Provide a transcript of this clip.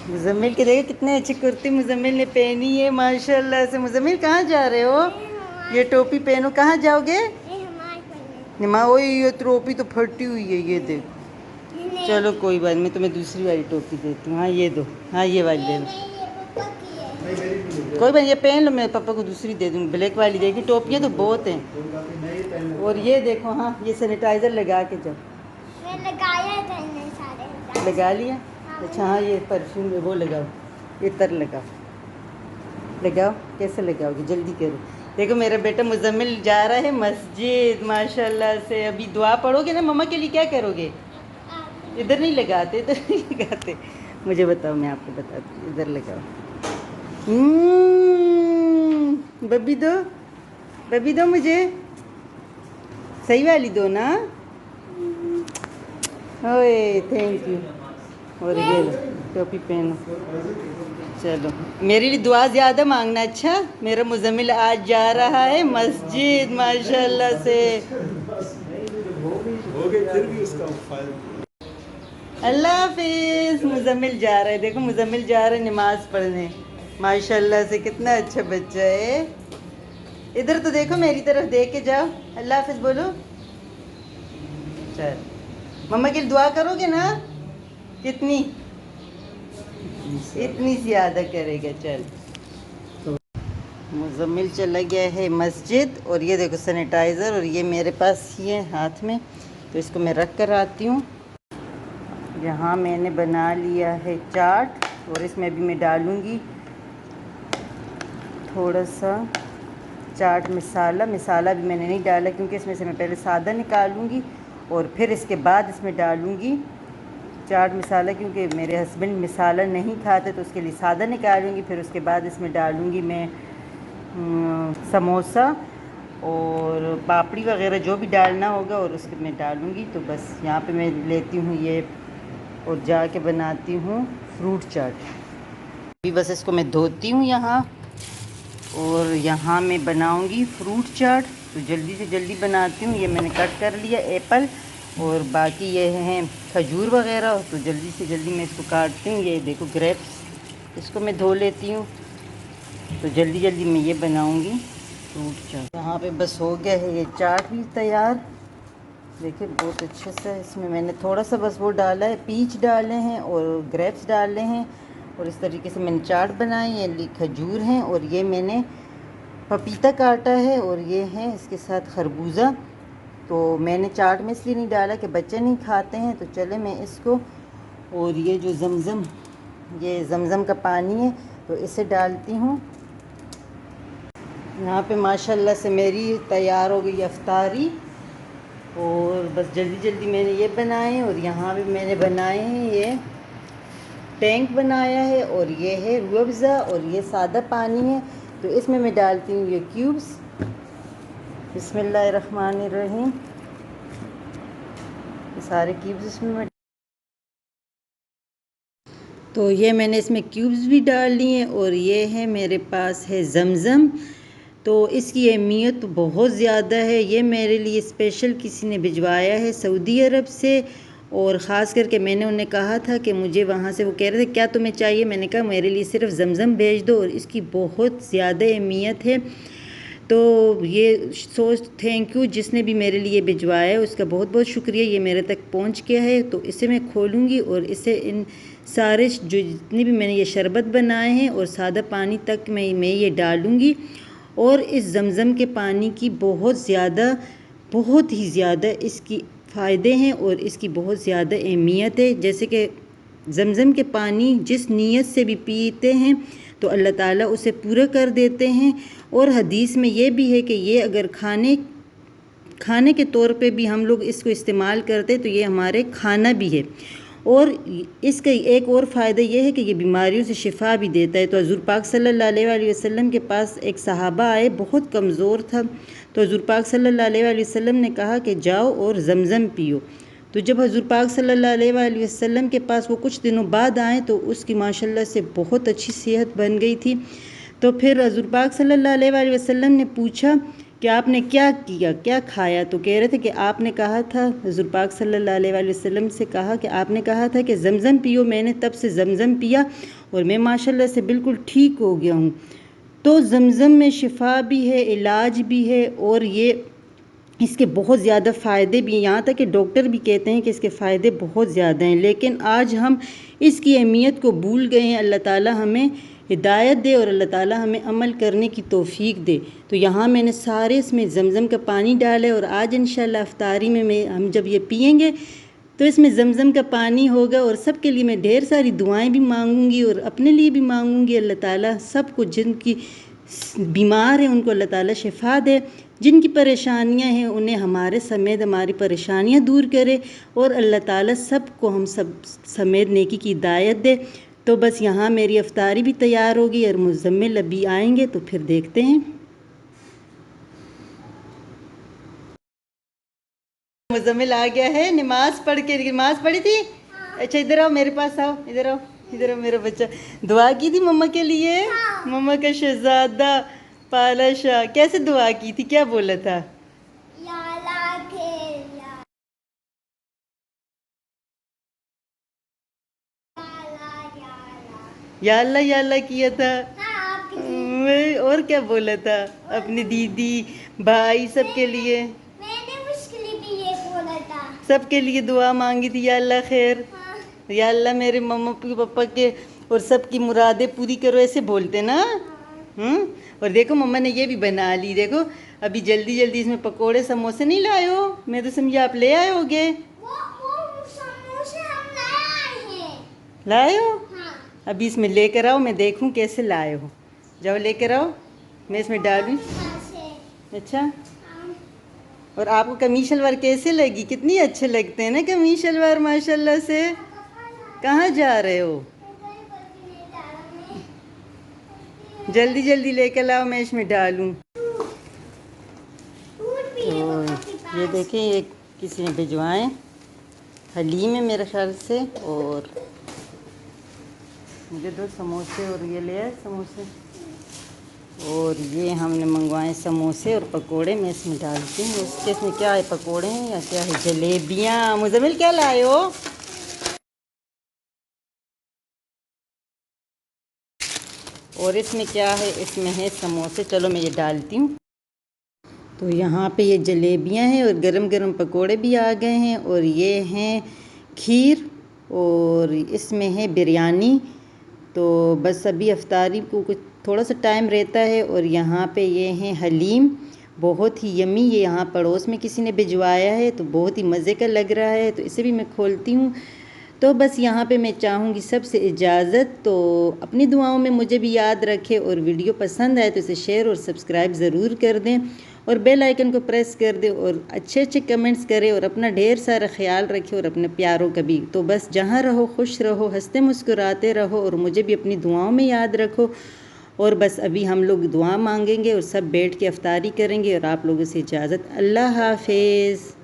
मुजम्मिल के देखो कितने अच्छी कुर्ती मुजम्मिल ने पहनी है माशाल्लाह से। मुजम्मिल कहाँ जा रहे हो? ये टोपी पहनो, कहाँ जाओगे? निमा ओए ये टोपी तो फटी हुई है, ये देखो। चलो कोई बात नहीं, मैं तुम्हें दूसरी वाली टोपी देती हूँ। हाँ ये दो, हाँ ये वाली ले लो। कोई बात, ये पहन लो, मैं पापा को दूसरी दे दूँगी ब्लैक वाली। देखी टोपियाँ तो बहुत हैं। और ये देखो, हाँ ये सैनिटाइज़र लगा के जाओ। लगा लिया? अच्छा हाँ ये परफ्यूम वो लगाओ, इतर लगाओ। लगाओ, कैसे लगाओगे? जल्दी करो। देखो मेरा बेटा मुजम्मिल जा रहा है मस्जिद माशाल्लाह से। अभी दुआ पढ़ोगे ना मम्मा के लिए, क्या करोगे? इधर नहीं लगाते, इधर नहीं लगाते। मुझे बताओ, मैं आपको बताती हूँ। इधर लगाओ। बब्बी दो, बब्बी दो मुझे, सही वाली दो ना। ओए थैंक यू। और ये लो टोपी पहनो। चलो मेरे लिए दुआ ज़्यादा मांगना। अच्छा मेरा मुजम्मिल आज जा रहा है मस्जिद माशाल्लाह से। अल्लाह हाफिज़। मुजम्मिल जा रहा है, देखो मुजम्मिल जा रहा है नमाज़ पढ़ने माशाल्लाह से। कितना अच्छा बच्चा है। इधर तो देखो, मेरी तरफ देख के जाओ। अल्लाह हाफिज़ बोलो। चल मम्मा के लिए दुआ करोगे ना? कितनी? इतनी ज़्यादा करेगा। चल मुजम्मिल चला गया है मस्जिद। और ये देखो सैनिटाइज़र, और ये मेरे पास ही है हाथ में, तो इसको मैं रख कर आती हूँ। यहाँ मैंने बना लिया है चाट, और इसमें भी मैं डालूँगी थोड़ा सा चाट मसाला। मसाला भी मैंने नहीं डाला क्योंकि इसमें से मैं पहले सादा निकालूँगी और फिर इसके बाद इसमें डालूँगी चाट मसाला, क्योंकि मेरे हस्बैंड मसाला नहीं खाते, तो उसके लिए सादा निकालूँगी। फिर उसके बाद इसमें डालूँगी मैं समोसा और पापड़ी वगैरह जो भी डालना होगा, और उसके मैं डालूँगी। तो बस यहाँ पे मैं लेती हूँ ये और जाके बनाती हूँ फ्रूट चाट। अभी बस इसको मैं धोती हूँ यहाँ, और यहाँ मैं बनाऊँगी फ्रूट चाट। तो जल्दी से जल्दी बनाती हूँ। ये मैंने कट कर लिया एप्पल, और बाकी ये हैं खजूर वगैरह, तो जल्दी से जल्दी मैं इसको काटती हूँ। ये देखो ग्रेप्स, इसको मैं धो लेती हूँ। तो जल्दी जल्दी मैं ये बनाऊँगी फ्रूट चाट। यहाँ पे बस हो गया है ये चाट भी तैयार। देखिए बहुत अच्छे से इसमें मैंने थोड़ा सा बस वो डाला है, पीच डाले हैं और ग्रेप्स डाले हैं, और इस तरीके से मैंने चाट बनाई। ये खजूर हैं, और ये मैंने पपीता काटा है, और ये है इसके साथ खरबूजा। तो मैंने चाट में इसलिए नहीं डाला कि बच्चे नहीं खाते हैं, तो चले मैं इसको, और ये जो ज़मज़म, ये ज़मज़म का पानी है, तो इसे डालती हूँ। यहाँ पे माशाल्लाह से मेरी तैयार हो गई अफ्तारी। और बस जल्दी जल्दी मैंने ये बनाए, और यहाँ भी मैंने बनाए हैं ये टैंक बनाया है, और ये है रूह अफ़ज़ा, और ये सादा पानी है। तो इसमें मैं डालती हूँ ये क्यूब्स। बिस्मिल्लाहिर्रहमानिर्रहीम। ये सारे क्यूब्स इसमें मैं, तो ये मैंने इसमें क्यूब्स भी डाल लिए। और ये है मेरे पास है ज़मज़म। तो इसकी अहमियत तो बहुत ज़्यादा है। ये मेरे लिए स्पेशल किसी ने भिजवाया है सऊदी अरब से, और ख़ास करके मैंने उन्हें कहा था कि मुझे वहाँ से, वो कह रहे थे क्या तुम्हें चाहिए, मैंने कहा मेरे लिए सिर्फ ज़मज़म भेज दो, और इसकी बहुत ज़्यादा अहमियत है। तो ये सोच थैंक यू जिसने भी मेरे लिए भिजवाया है, उसका बहुत बहुत शुक्रिया। ये मेरे तक पहुंच गया है। तो इसे मैं खोलूँगी, और इसे इन सारे जो जितने भी मैंने ये शरबत बनाए हैं और सादा पानी तक मैं ये डालूँगी। और इस ज़मज़म के पानी की बहुत ही ज़्यादा इसकी फ़ायदे हैं, और इसकी बहुत ज़्यादा अहमियत है। जैसे कि ज़मज़म के पानी जिस नीयत से भी पीते हैं तो अल्लाह ताला उसे पूरा कर देते हैं। और हदीस में ये भी है कि ये अगर खाने के तौर पे भी हम लोग इसको इस्तेमाल करते हैं, तो ये हमारे खाना भी है। और इसका एक और फ़ायदा ये है कि ये बीमारियों से शिफा भी देता है। तो हज़ूर पाक सल्लल्लाहु अलैहि वसल्लम के पास एक सहाबा आए, बहुत कमज़ोर था। तो हज़ूर पाक सल्लल्लाहु अलैहि वसल्लम ने कहा कि जाओ और ज़मज़म पियो। तो जब हज़ूर पाक सल्लल्लाहु अलैहि वसल्लम के पास वो कुछ दिनों बाद आए, तो उसकी माशाल्लाह से बहुत अच्छी सेहत बन गई थी। तो फिर हज़ूर पाक सल्लल्लाहु अलैहि वसल्लम ने पूछा कि आपने क्या किया, क्या खाया। तो कह रहे थे कि आपने कहा था, हुज़ूर पाक सल्लल्लाहु अलैहि वसल्लम से कहा कि आपने कहा था कि ज़मज़म पियो। मैंने तब से ज़मज़म पिया और मैं माशाल्लाह से बिल्कुल ठीक हो गया हूँ। तो ज़मज़म में शिफा भी है, इलाज भी है और ये इसके बहुत ज़्यादा फ़ायदे भी हैं। यहाँ तक कि डॉक्टर भी कहते हैं कि इसके फ़ायदे बहुत ज़्यादा हैं, लेकिन आज हम इसकी अहमियत को भूल गए हैं। अल्लाह ताला हमें हिदायत दे और अल्लाह ताला हमें अमल करने की तौफ़ीक दे। तो यहाँ मैंने सारे इसमें ज़मज़म का पानी डाला है और आज इंशाल्लाह इफ्तारी में हम जब ये पिएंगे तो इसमें ज़मज़म का पानी होगा और सब के लिए मैं ढेर सारी दुआएं भी मांगूंगी और अपने लिए भी मांगूंगी। अल्लाह ताला सबको जिनकी बीमार हैं उनको अल्लाह ताला शिफा दे, जिनकी परेशानियां हैं उन्हें हमारे समेत हमारी परेशानियां दूर करे और अल्लाह ताला सबको हम सब समेत नेकी की हिदायत दे। तो बस यहाँ मेरी इफ्तारी भी तैयार होगी और मुज़म्मिल अभी आएंगे तो फिर देखते हैं। मुज़म्मिल आ गया है, नमाज पढ़ के। नमाज पढ़ी थी? अच्छा इधर आओ, मेरे पास आओ, इधर आओ, इधर आओ मेरा बच्चा। दुआ की थी मम्मा के लिए? मम्मा का शहजादा पाला शाह। कैसे दुआ की थी, क्या बोला था? या अल्लाह किया था। और क्या बोला था? अपनी दीदी भाई सबके लिए? मैंने उसके लिए भी ये बोला था। सबके लिए दुआ मांगी थी, या अल्लाह खैर। या अल्लाह मेरे मम्मा पापा के और सबकी मुरादें पूरी करो, ऐसे बोलते ना। और देखो मम्मा ने ये भी बना ली, देखो अभी जल्दी जल्दी इसमें पकोड़े समोसे नहीं लाए हो? मैं तो समझा आप ले आए होगे। वो समोसे हम लाए हैं। लाए हो? हाँ। अभी इसमें लेकर आओ, मैं देखूं कैसे लाए हो। जाओ लेकर आओ, मैं इसमें डालूं। अच्छा, और आपको कमीज शलवार कैसे लगी? कितनी अच्छे लगते हैं ना कमीज शलवार माशाल्लाह से। कहाँ जा रहे हो? जल्दी जल्दी लेकर लाओ, मैं इसमें डालूं। तो ये देखें, ये किसी ने भिजवाए, हलीम है मेरे ख्याल से। और मुझे 2 समोसे और ये ले आए समोसे, और ये हमने मंगवाए समोसे और पकोड़े। मैं इसमें डालती हूँ। इसमें क्या है, पकोड़े हैं या क्या है? जलेबियाँ। मुज़म्मिल क्या लाए हो? और इसमें क्या है? इसमें है समोसे। चलो मैं ये डालती हूँ। तो यहाँ पे ये जलेबियाँ हैं और गरम गरम पकोड़े भी आ गए हैं, और ये हैं खीर, और इसमें है बिरयानी। तो बस अभी अफ्तारी को कुछ थोड़ा सा टाइम रहता है। और यहाँ पे ये हैं हलीम, बहुत ही यमी। ये यहाँ पड़ोस में किसी ने भिजवाया है तो बहुत ही मज़े का लग रहा है, तो इसे भी मैं खोलती हूँ। तो बस यहाँ पे मैं चाहूँगी सबसे इजाज़त। तो अपनी दुआओं में मुझे भी याद रखें, और वीडियो पसंद आए तो इसे शेयर और सब्सक्राइब ज़रूर कर दें, और बेल आइकन को प्रेस कर दें, और अच्छे अच्छे कमेंट्स करें, और अपना ढेर सारा ख्याल रखें और अपने प्यारों का भी। तो बस जहाँ रहो खुश रहो, हंसते मुस्कुराते रहो, और मुझे भी अपनी दुआओं में याद रखो। और बस अभी हम लोग दुआ मांगेंगे और सब बैठ के अफ्तारी करेंगे, और आप लोगों से इजाज़त। अल्लाह हाफिज़।